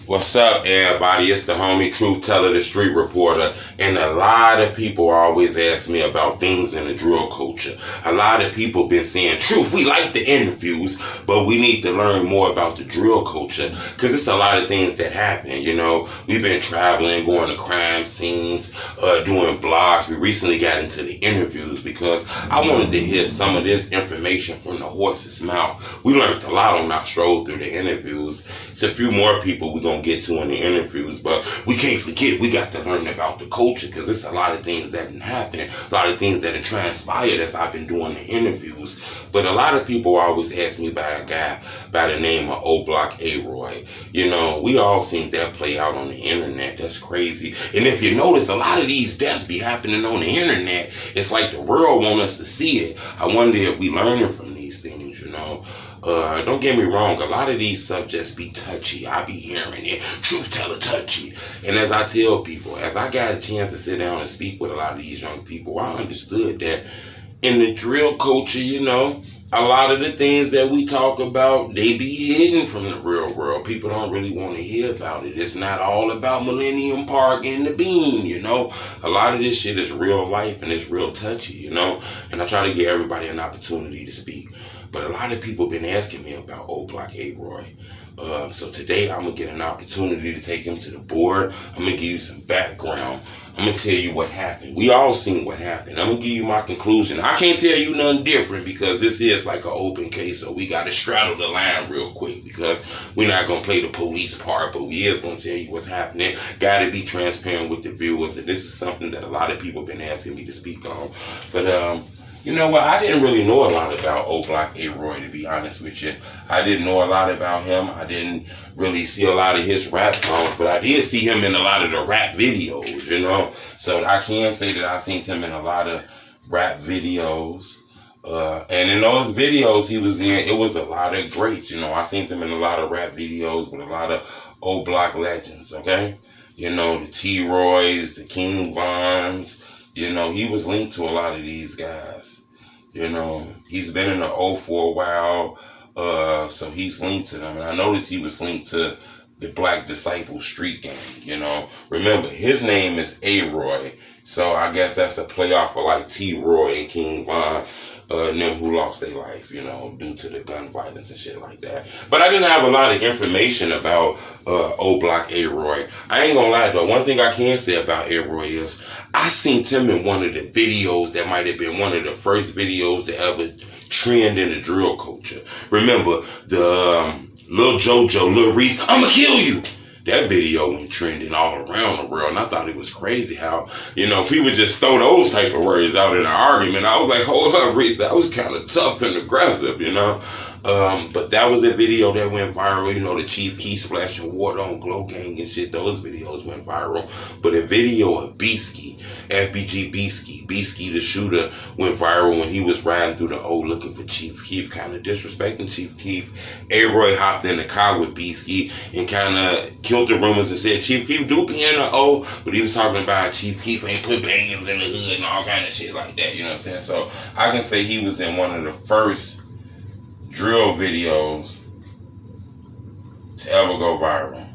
What's up, everybody? It's the homie Truth Teller, the street reporter, and a lot of people always ask me about things in the drill culture. A lot of people been saying, Truth, we like the interviews, but we need to learn more about the drill culture, because it's a lot of things that happen, you know. We've been traveling, going to crime scenes, doing blogs. We recently got into the interviews because I wanted to hear some of this information from the horse's mouth. We learned a lot on our stroll through the interviews. It's a few more people we're going to get to in the interviews, but we can't forget we got to learn about the culture, because there's a lot of things that didn't happen, a lot of things that have transpired as I've been doing the interviews. But a lot of people always ask me about a guy by the name of Oblock ARoy. You know, we all seen that play out on the internet. That's crazy. And if you notice, a lot of these deaths be happening on the internet. It's like the world want us to see it. I wonder if we learning from these things, you know. Don't get me wrong, a lot of these subjects be touchy. I be hearing it. Truth teller touchy. And as I tell people, as I got a chance to sit down and speak with a lot of these young people, I understood that in the drill culture, you know, a lot of the things that we talk about, they be hidden from the real world. People don't really want to hear about it. It's not all about Millennium Park and the beam, you know. A lot of this shit is real life and it's real touchy, you know. And I try to give everybody an opportunity to speak. But a lot of people been asking me about Oblock ARoy. So today I'm going to get an opportunity to take him to the board. I'm going to give you some background. I'm going to tell you what happened. We all seen what happened. I'm going to give you my conclusion. I can't tell you nothing different because this is like an open case. So we got to straddle the line real quick because we're not going to play the police part, but we is going to tell you what's happening. Got to be transparent with the viewers. And this is something that a lot of people been asking me to speak on. But, you know what? I didn't really know a lot about Oblock ARoy, to be honest with you. I didn't know a lot about him. I didn't really see a lot of his rap songs, but I did see him in a lot of the rap videos, you know. So I can say that I seen him in a lot of rap videos. And in those videos he was in, it was a lot of greats, you know. I seen him in a lot of rap videos with a lot of Oblock legends, okay? You know, the T-Roys, the King Vons. You know, he was linked to a lot of these guys. You know, he's been in the O for a while, so he's linked to them. And I noticed he was linked to the Black Disciple Street Gang, you know. Remember, his name is ARoy, so I guess that's a playoff for like T-Roy and King Von, them who lost their life, you know, due to the gun violence and shit like that. But I didn't have a lot of information about Oblock ARoy. I ain't gonna lie though, one thing I can say about ARoy is I seen him in one of the videos that might have been one of the first videos to ever trend in the drill culture. Remember the Lil Jojo, Lil Reese, I'ma kill you. That video went trending all around the world, and I thought it was crazy how, you know, people just throw those type of words out in an argument. I was like, hold up, Reese, that was kind of tough and aggressive, you know. But that was a video that went viral, you know, the Chief Keef splashing water on Glow Gang and shit. Those videos went viral. But a video of Beastie, FBG Beastie the shooter, went viral when he was riding through the O looking for Chief Keef, kind of disrespecting Chief Keef. ARoy hopped in the car with Beastie and kind of killed the rumors and said Chief Keef do be in the O, but he was talking about Chief Keef ain't put bangers in the hood and all kind of shit like that, you know what I'm saying? So I can say he was in one of the first drill videos to ever go viral.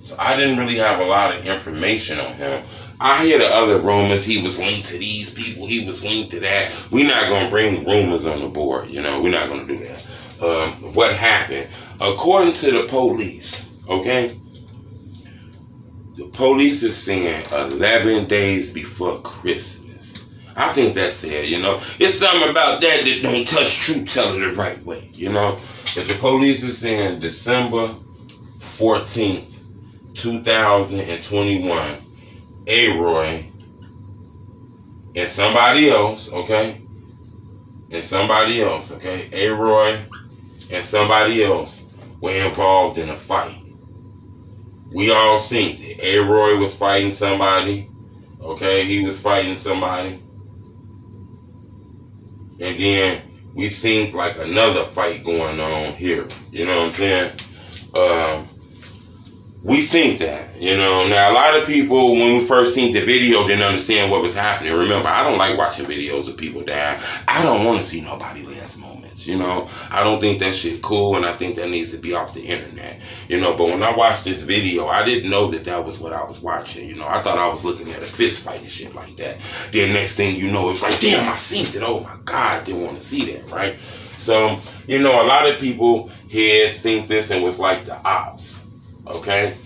So I didn't really have a lot of information on him. I hear the other rumors, he was linked to these people, he was linked to that. We're not going to bring rumors on the board, you know, we're not going to do that. What happened? According to the police, okay, the police is saying 11 days before Christmas. I think that's it, you know. It's something about that that don't touch Truth Teller the right way, you know. But the police is saying December 14th, 2021, ARoy and somebody else, okay? ARoy and somebody else were involved in a fight. We all seen it. ARoy was fighting somebody, okay? He was fighting somebody. And then we seen like another fight going on here. You know what I'm saying? We seen that, you know. Now, a lot of people, when we first seen the video, didn't understand what was happening. Remember, I don't like watching videos of people dying. I don't want to see nobody last moments, you know. I don't think that shit cool, and I think that needs to be off the internet, you know. But when I watched this video, I didn't know that that was what I was watching, you know. I thought I was looking at a fist fight and shit like that. Then next thing you know, it's like, damn, I seen it. Oh, my God, I didn't want to see that, right? So, you know, a lot of people had seen this and was like the ops. Okay?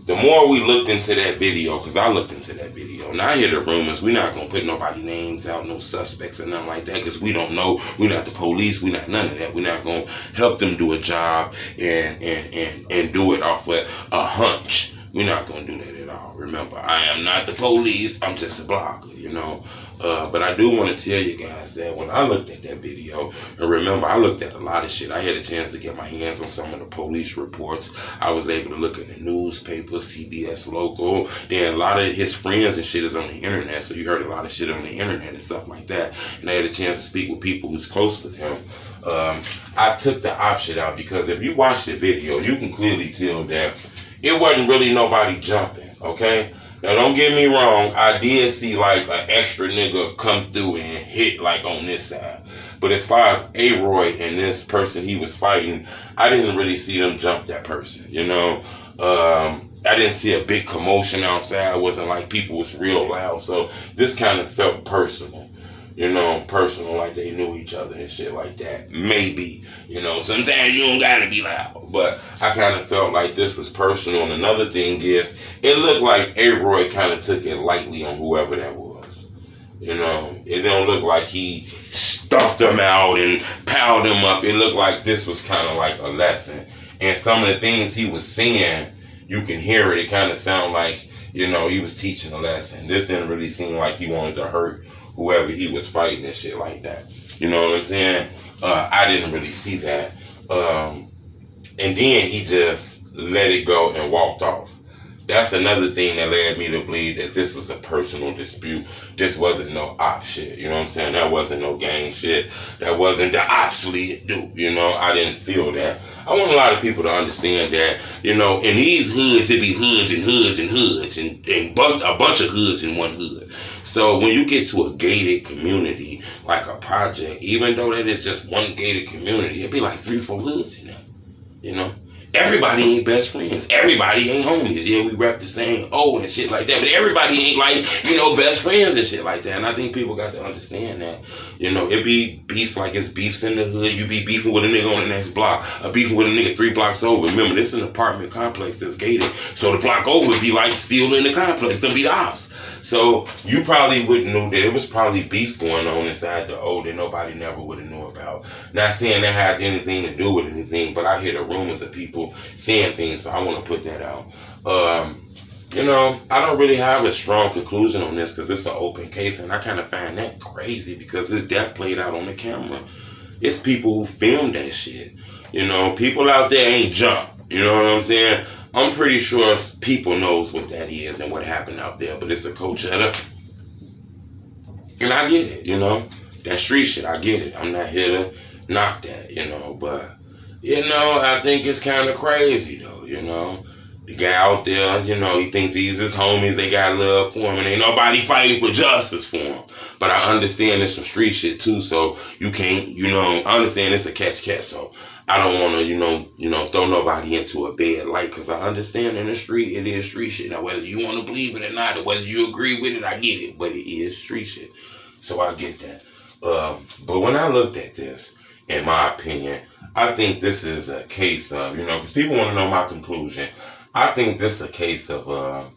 The more we looked into that video, because I looked into that video, and I hear the rumors, we're not going to put nobody names out, no suspects or nothing like that, because we don't know. We're not the police. We're not none of that. We're not going to help them do a job and do it off of a hunch. We're not going to do that at all. Remember, I am not the police. I'm just a blogger, you know. But I do want to tell you guys that when I looked at that video, and remember, I looked at a lot of shit. I had a chance to get my hands on some of the police reports. I was able to look at the newspapers, CBS Local. Then a lot of his friends and shit is on the internet, so you heard a lot of shit on the internet and stuff like that. And I had a chance to speak with people who's close with him. I took the op shit out because if you watch the video, you can clearly tell that it wasn't really nobody jumping, okay? Now, don't get me wrong. I did see, like, an extra nigga come through and hit, like, on this side. But as far as ARoy and this person he was fighting, I didn't really see them jump that person, you know? I didn't see a big commotion outside. It wasn't like people was real loud. So this kind of felt personal. You know, personal, like they knew each other and shit like that. Maybe, you know, sometimes you don't gotta be loud. But I kind of felt like this was personal. And another thing is, it looked like ARoy kind of took it lightly on whoever that was. You know, it don't look like he stomped them out and piled them up. It looked like this was kind of like a lesson. And some of the things he was saying, you can hear it. It kind of sounded like, you know, he was teaching a lesson. This didn't really seem like he wanted to hurt whoever he was fighting and shit like that. You know what I'm saying? I didn't really see that. And then he just let it go and walked off. That's another thing that led me to believe that this was a personal dispute. This wasn't no op shit. You know what I'm saying? That wasn't no gang shit. That wasn't the ops lead do. You know, I didn't feel that. I want a lot of people to understand that, you know, in these hoods, it be hoods and hoods and hoods and a bunch of hoods in one hood. So when you get to a gated community, like a project, even though that is just one gated community, it'd be like 3-4 hoods in there, you know? Everybody ain't best friends. Everybody ain't homies. Yeah, we rep the same and shit like that. But everybody ain't like, you know, best friends and shit like that. And I think people got to understand that. You know, it be beefs like it's beefs in the hood. You be beefing with a nigga on the next block. Or beefing with a nigga 3 blocks over. Remember, this is an apartment complex that's gated. So the block over be like still in the complex. Them be the ops. So you probably wouldn't know that it was probably beefs going on inside the that nobody never would have known about. Not saying that has anything to do with anything, but I hear the rumors of people saying things, so I want to put that out. You know, I don't really have a strong conclusion on this because it's an open case, and I kind of find that crazy because his death played out on the camera. It's people who filmed that shit. You know, people out there ain't jump. You know what I'm saying? I'm pretty sure people knows what that is and what happened out there, but it's a Coachella. And I get it, you know. That street shit, I get it. I'm not here to knock that, you know, but, you know, I think it's kind of crazy, though, you know. The guy out there, you know, he think these is homies, they got love for him, and ain't nobody fighting for justice for him. But I understand it's some street shit, too, so you can't, you know, I understand it's a catch, so I don't want to, you know, throw nobody into a bad light, because I understand in the street, it is street shit. Now, whether you want to believe it or not, or whether you agree with it, I get it, but it is street shit. So I get that. But when I looked at this, in my opinion, I think this is a case of, you know, because people want to know my conclusion. I think this is a case of,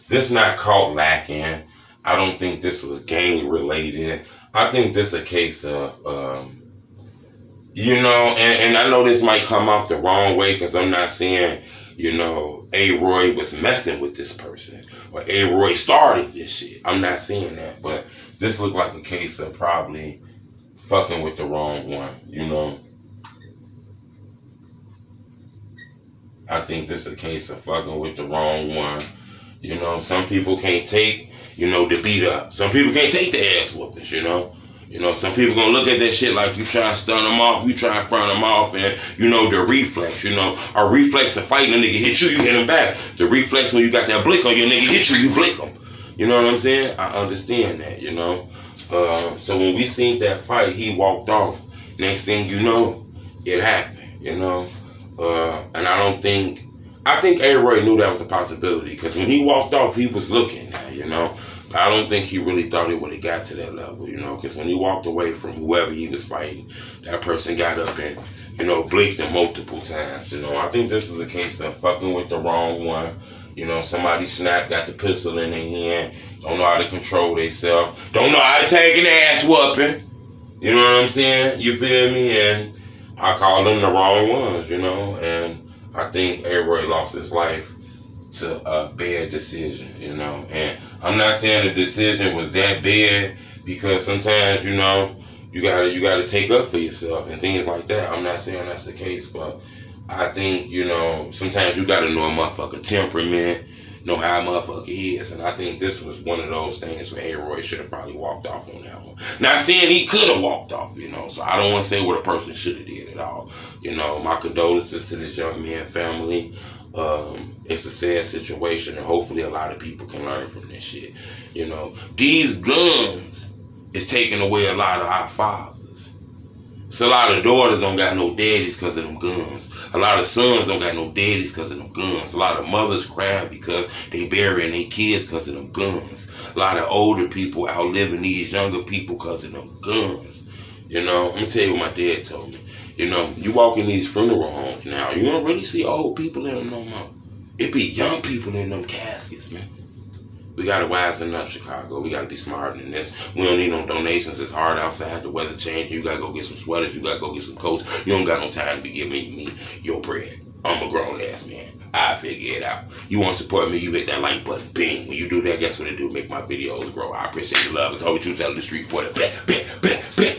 this not caught lacking. I don't think this was gang related. I think this is a case of, you know, and I know this might come off the wrong way because I'm not saying, you know, ARoy was messing with this person or ARoy started this shit. I'm not saying that, but this looked like a case of probably fucking with the wrong one, you know. I think this is a case of fucking with the wrong one. You know, some people can't take, you know, the beat up. Some people can't take the ass whoopings, you know. You know, some people gonna look at that shit like you try to stun them off, you try to front them off, and you know, the reflex, you know, a reflex of fighting a nigga hit you, you hit him back. The reflex when you got that blick on your nigga hit you, you blick him. You know what I'm saying? I understand that, you know. So when we seen that fight, he walked off. Next thing you know, it happened, you know. And I think ARoy knew that was a possibility, because when he walked off, he was looking at, you know. But I don't think he really thought it would have got to that level, you know, because when he walked away from whoever he was fighting, that person got up and, you know, blinked him multiple times, you know. I think this is a case of fucking with the wrong one. You know, somebody snapped, got the pistol in their hand, don't know how to control themselves, don't know how to take an ass whooping. You know what I'm saying? You feel me? And I call them the wrong ones, you know. And I think ARoy lost his life to a bad decision, you know. And I'm not saying the decision was that bad, because sometimes, you know, you gotta take up for yourself and things like that. I'm not saying that's the case, but I think, you know, sometimes you gotta know a motherfucker temperament, know how a motherfucker is. And I think this was one of those things where ARoy should have probably walked off on that one. Not saying he could have walked off, you know, so I don't want to say what a person should have did at all. You know, my condolences to this young man family. It's a sad situation, and hopefully a lot of people can learn from this shit. You know, these guns is taking away a lot of our fathers. So a lot of daughters don't got no daddies because of them guns. A lot of sons don't got no daddies because of them guns. A lot of mothers crying because they burying their kids because of them guns. A lot of older people outliving these younger people because of them guns. You know, I'm going to tell you what my dad told me. You know, you walk in these funeral homes now, you don't really see old people in them no more. It be young people in them caskets, man. We got to wisen up, Chicago. We got to be smarter than this. We don't need no donations. It's hard outside. The weather changing. You got to go get some sweaters. You got to go get some coats. You don't got no time to be giving me your bread. I'm a grown-ass man. I figure it out. You want to support me, you hit that like button. Bing. When you do that, guess what it do? Make my videos grow. I appreciate your love. It's always you tell the street boy. Bet.